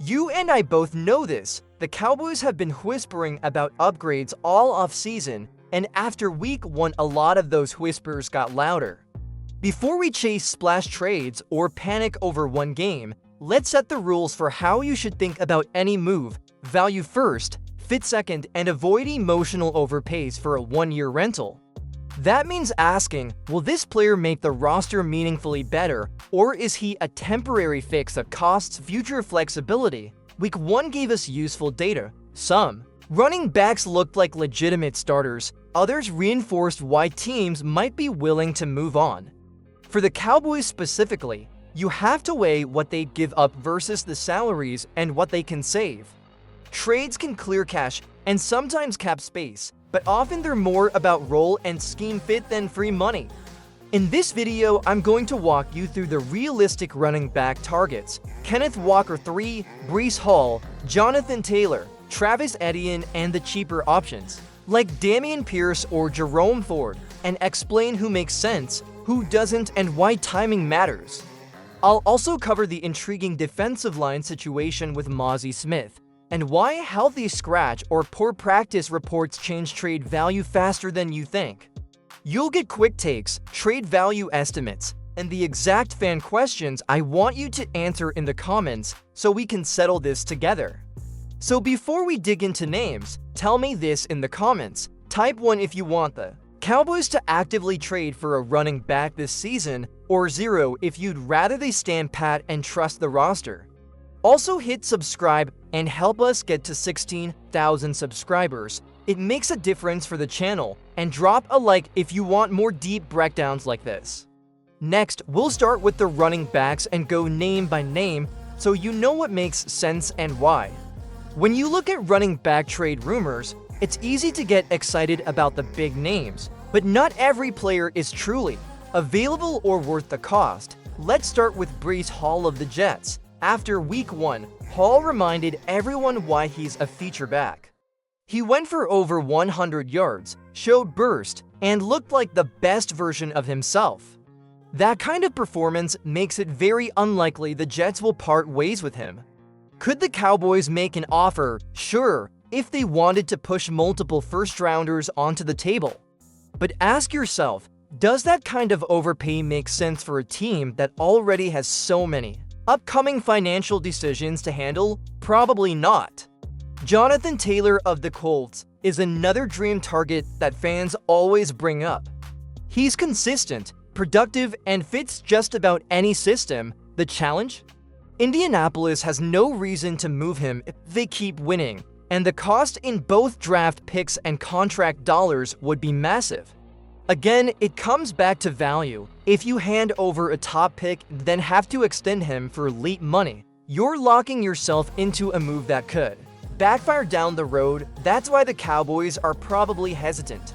You and I both know this. The Cowboys have been whispering about upgrades all off-season, and after week 1 a lot of those whispers got louder. Before we chase splash trades or panic over one game, let's set the rules for how you should think about any move: value first, fit second, and avoid emotional overpays for a one-year rental. That means asking, will this player make the roster meaningfully better, or is he a temporary fix that costs future flexibility? Week 1 gave us useful data. Some running backs looked like legitimate starters, others reinforced why teams might be willing to move on. For the Cowboys specifically, you have to weigh what they give up versus the salaries and what they can save. Trades can clear cash and sometimes cap space, but often they're more about role and scheme fit than free money. In this video, I'm going to walk you through the realistic running back targets: Kenneth Walker 3, Breece Hall, Jonathan Taylor, Travis Etienne, and the cheaper options, like Dameon Pierce or Jerome Ford, and explain who makes sense, who doesn't, and why timing matters. I'll also cover the intriguing defensive line situation with Mozzie Smith, and why healthy scratch or poor practice reports change trade value faster than you think. You'll get quick takes, trade value estimates, and the exact fan questions I want you to answer in the comments so we can settle this together. So before we dig into names, tell me this in the comments. Type 1 if you want the Cowboys to actively trade for a running back this season, or 0 if you'd rather they stand pat and trust the roster. Also hit subscribe and help us get to 16,000 subscribers. It makes a difference for the channel, and drop a like if you want more deep breakdowns like this. Next, we'll start with the running backs and go name by name so you know what makes sense and why. When you look at running back trade rumors, it's easy to get excited about the big names, but not every player is truly available or worth the cost. Let's start with Breece Hall of the Jets. After week 1, Hall reminded everyone why he's a feature back. He went for over 100 yards, showed burst, and looked like the best version of himself. That kind of performance makes it very unlikely the Jets will part ways with him. Could the Cowboys make an offer? Sure, if they wanted to push multiple first-rounders onto the table. But ask yourself, does that kind of overpay make sense for a team that already has so many upcoming financial decisions to handle? Probably not. Jonathan Taylor of the Colts is another dream target that fans always bring up. He's consistent, productive, and fits just about any system. The challenge? Indianapolis has no reason to move him if they keep winning, and the cost in both draft picks and contract dollars would be massive. Again, it comes back to value. If you hand over a top pick, then have to extend him for elite money, you're locking yourself into a move that could backfire down the road. That's why the Cowboys are probably hesitant.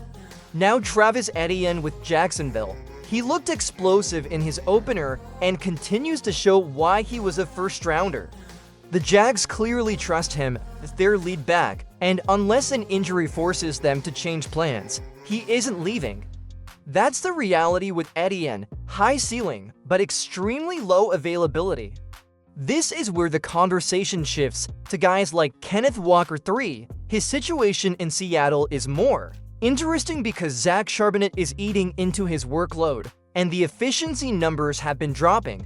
Now Travis Etienne with Jacksonville. He looked explosive in his opener and continues to show why he was a first-rounder. The Jags clearly trust him as their lead back, and unless an injury forces them to change plans, he isn't leaving. That's the reality with Etienne: high ceiling, but extremely low availability. This is where the conversation shifts to guys like Kenneth Walker 3. His situation in Seattle is more interesting because Zach Charbonnet is eating into his workload, and the efficiency numbers have been dropping.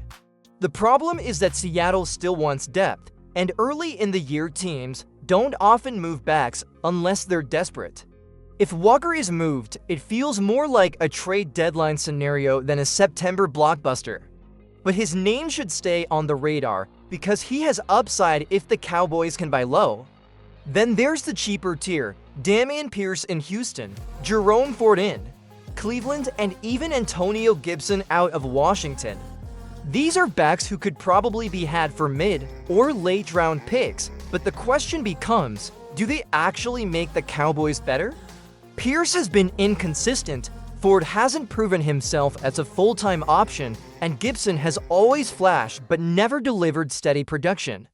The problem is that Seattle still wants depth, and early in the year teams don't often move backs unless they're desperate. If Walker is moved, it feels more like a trade deadline scenario than a September blockbuster. But his name should stay on the radar because he has upside if the Cowboys can buy low. Then there's the cheaper tier: Dameon Pierce in Houston, Jerome Ford in Cleveland, and even Antonio Gibson out of Washington. These are backs who could probably be had for mid or late round picks, but the question becomes, do they actually make the Cowboys better? Pierce has been inconsistent, Ford hasn't proven himself as a full-time option, and Gibson has always flashed but never delivered steady production.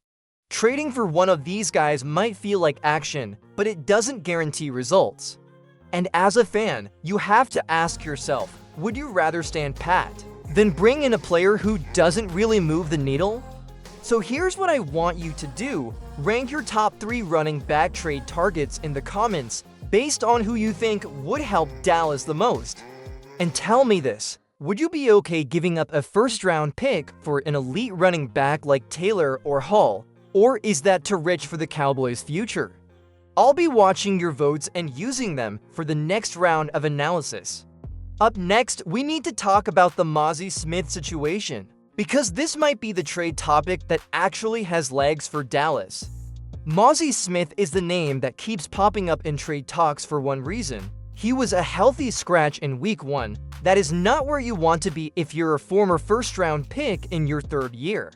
Trading for one of these guys might feel like action, but it doesn't guarantee results. And as a fan, you have to ask yourself, would you rather stand pat than bring in a player who doesn't really move the needle? So here's what I want you to do. Rank your top 3 running back trade targets in the comments based on who you think would help Dallas the most. And tell me this, would you be okay giving up a first-round pick for an elite running back like Taylor or Hall, or is that too rich for the Cowboys' future? I'll be watching your votes and using them for the next round of analysis. Up next, we need to talk about the Mazi Smith situation, because this might be the trade topic that actually has legs for Dallas. Mazi Smith is the name that keeps popping up in trade talks for one reason. He was a healthy scratch in Week 1. That is not where you want to be if you're a former first-round pick in your 3rd year.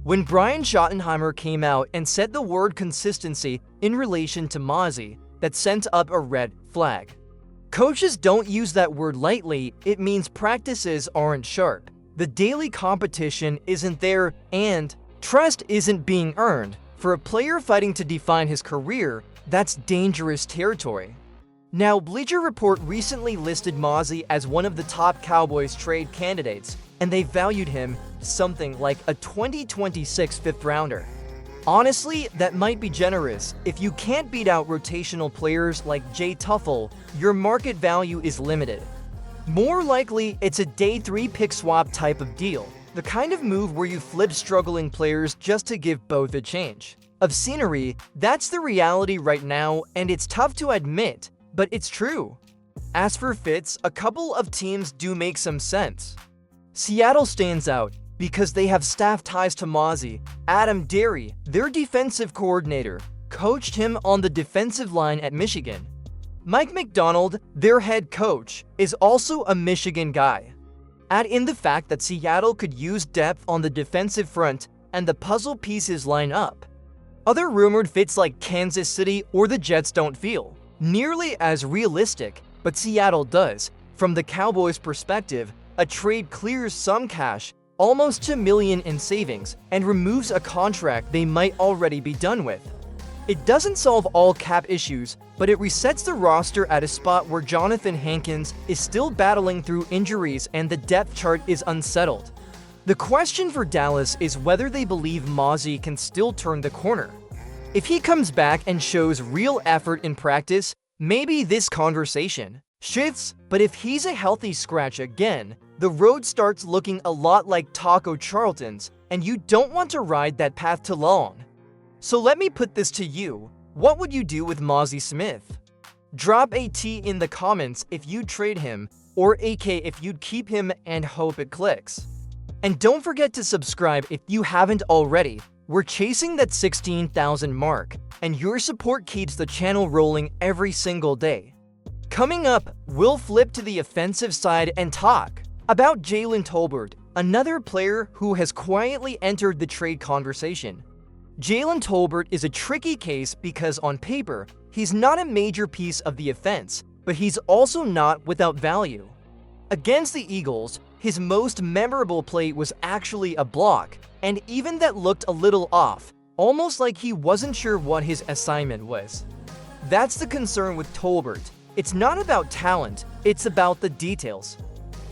When Brian Schottenheimer came out and said the word consistency in relation to Mazi, that sent up a red flag. Coaches don't use that word lightly. It means practices aren't sharp, the daily competition isn't there, and trust isn't being earned. For a player fighting to define his career, that's dangerous territory. Now, Bleacher Report recently listed Mazi as one of the top Cowboys trade candidates, and they valued him something like a 2026 fifth-rounder. Honestly, that might be generous. If you can't beat out rotational players like Jay Tuffle, your market value is limited. More likely, it's a day 3 pick swap type of deal, the kind of move where you flip struggling players just to give both a change of scenery. That's the reality right now, and it's tough to admit, but it's true. As for fits, a couple of teams do make some sense. Seattle stands out because they have staff ties to Mazi. Adam Derry, their defensive coordinator, coached him on the defensive line at Michigan. Mike McDonald, their head coach, is also a Michigan guy. Add in the fact that Seattle could use depth on the defensive front and the puzzle pieces line up. Other rumored fits like Kansas City or the Jets don't feel nearly as realistic, but Seattle does. From the Cowboys' perspective, a trade clears some cash, almost $2 million in savings, and removes a contract they might already be done with. It doesn't solve all cap issues, but it resets the roster at a spot where Jonathan Hankins is still battling through injuries and the depth chart is unsettled. The question for Dallas is whether they believe Mazi can still turn the corner. If he comes back and shows real effort in practice, maybe this conversation shifts, but if he's a healthy scratch again, the road starts looking a lot like Taco Charlton's, and you don't want to ride that path too long. So let me put this to you. What would you do with Mazi Smith? Drop a T in the comments if you'd trade him, or AK if you'd keep him, and hope it clicks. And don't forget to subscribe if you haven't already. We're chasing that 16,000 mark, and your support keeps the channel rolling every single day. Coming up, we'll flip to the offensive side and talk about Jalen Tolbert, another player who has quietly entered the trade conversation. Jalen Tolbert is a tricky case because on paper, he's not a major piece of the offense, but he's also not without value. Against the Eagles, his most memorable play was actually a block, and even that looked a little off, almost like he wasn't sure what his assignment was. That's the concern with Tolbert. It's not about talent, it's about the details.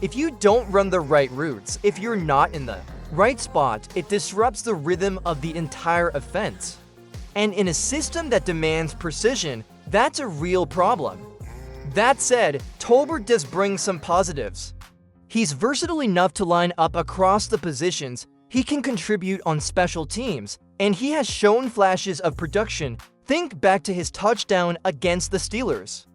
If you don't run the right routes, if you're not in the right spot, it disrupts the rhythm of the entire offense. And in a system that demands precision, that's a real problem. That said, Tolbert does bring some positives. He's versatile enough to line up across the positions, he can contribute on special teams, and he has shown flashes of production. Think back to his touchdown against the Steelers.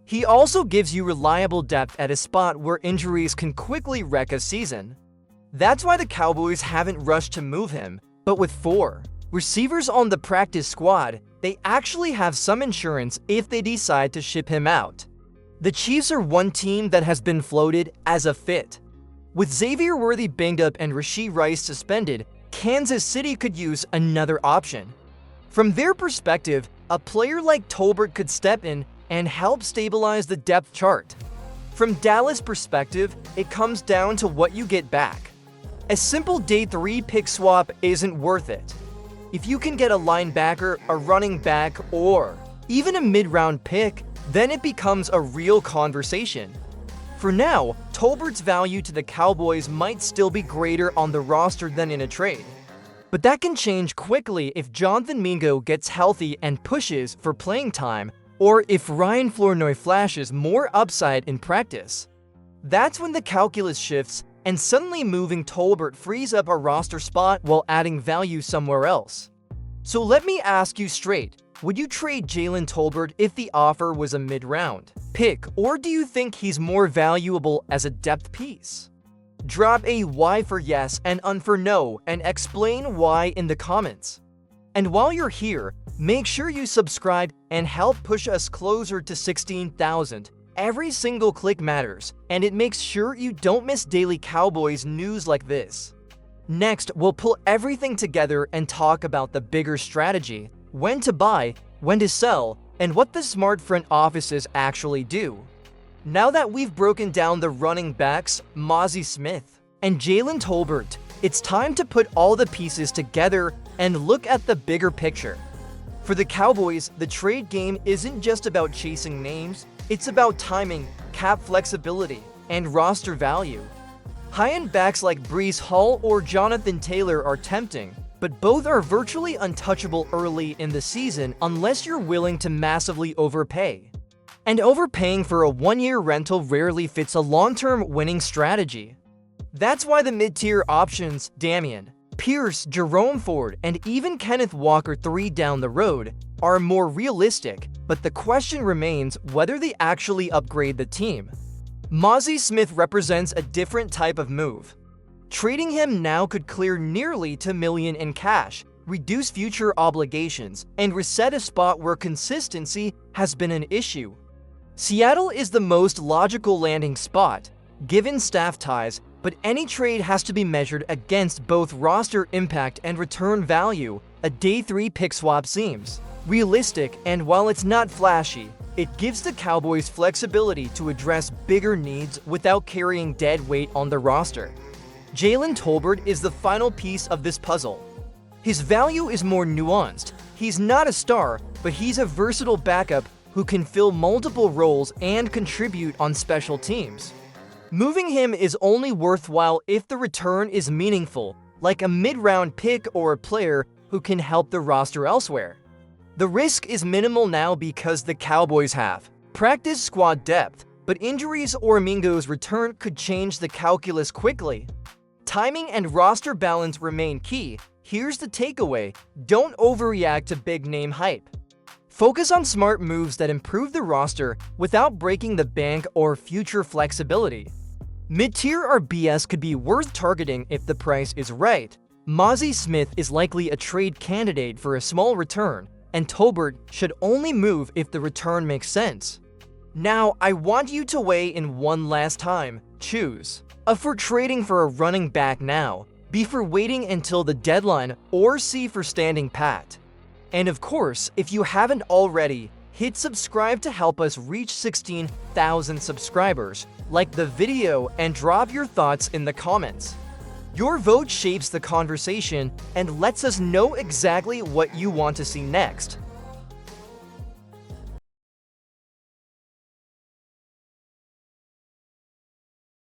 He also gives you reliable depth at a spot where injuries can quickly wreck a season. That's why the Cowboys haven't rushed to move him, but with 4 receivers on the practice squad, they actually have some insurance if they decide to ship him out. The Chiefs are one team that has been floated as a fit. With Xavier Worthy banged up and Rashee Rice suspended, Kansas City could use another option. From their perspective, a player like Tolbert could step in and help stabilize the depth chart. From Dallas' perspective, it comes down to what you get back. A simple day 3 pick swap isn't worth it. If you can get a linebacker, a running back, or even a mid-round pick, then it becomes a real conversation. For now, Tolbert's value to the Cowboys might still be greater on the roster than in a trade. But that can change quickly if Jonathan Mingo gets healthy and pushes for playing time, or if Ryan Flournoy flashes more upside in practice. That's when the calculus shifts, and suddenly moving Tolbert frees up a roster spot while adding value somewhere else. So let me ask you straight, would you trade Jalen Tolbert if the offer was a mid-round pick, or do you think he's more valuable as a depth piece? Drop a Y for yes and N for no, and explain why in the comments. And while you're here, make sure you subscribe and help push us closer to 16,000. Every single click matters, and it makes sure you don't miss daily Cowboys news like this. Next, we'll pull everything together and talk about the bigger strategy, when to buy, when to sell, and what the smart front offices actually do. Now that we've broken down the running backs, Mazi Smith and Jalen Tolbert, it's time to put all the pieces together and look at the bigger picture. For the Cowboys, the trade game isn't just about chasing names, it's about timing, cap flexibility, and roster value. High-end backs like Breece Hall or Jonathan Taylor are tempting, but both are virtually untouchable early in the season unless you're willing to massively overpay. And overpaying for a one-year rental rarely fits a long-term winning strategy. That's why the mid-tier options, Damian Pierce, Jerome Ford, and even Kenneth Walker 3 down the road, are more realistic, but the question remains whether they actually upgrade the team. Mazi Smith represents a different type of move. Trading him now could clear nearly $2 million in cash, reduce future obligations, and reset a spot where consistency has been an issue. Seattle is the most logical landing spot, given staff ties, but any trade has to be measured against both roster impact and return value. A day 3 pick swap seems realistic, and while it's not flashy, it gives the Cowboys flexibility to address bigger needs without carrying dead weight on the roster. Jalen Tolbert is the final piece of this puzzle. His value is more nuanced. He's not a star, but he's a versatile backup who can fill multiple roles and contribute on special teams. Moving him is only worthwhile if the return is meaningful, like a mid-round pick or a player who can help the roster elsewhere. The risk is minimal now because the Cowboys have practice squad depth, but injuries or Mingo's return could change the calculus quickly. Timing and roster balance remain key. Here's the takeaway: don't overreact to big-name hype. Focus on smart moves that improve the roster without breaking the bank or future flexibility. Mid-tier RBS could be worth targeting if the price is right. Mazi Smith is likely a trade candidate for a small return, and Tolbert should only move if the return makes sense. Now, I want you to weigh in one last time. Choose A for trading for a running back now, B for waiting until the deadline, or C for standing pat. And of course, if you haven't already, hit subscribe to help us reach 16,000 subscribers, like the video, and drop your thoughts in the comments. Your vote shapes the conversation and lets us know exactly what you want to see next.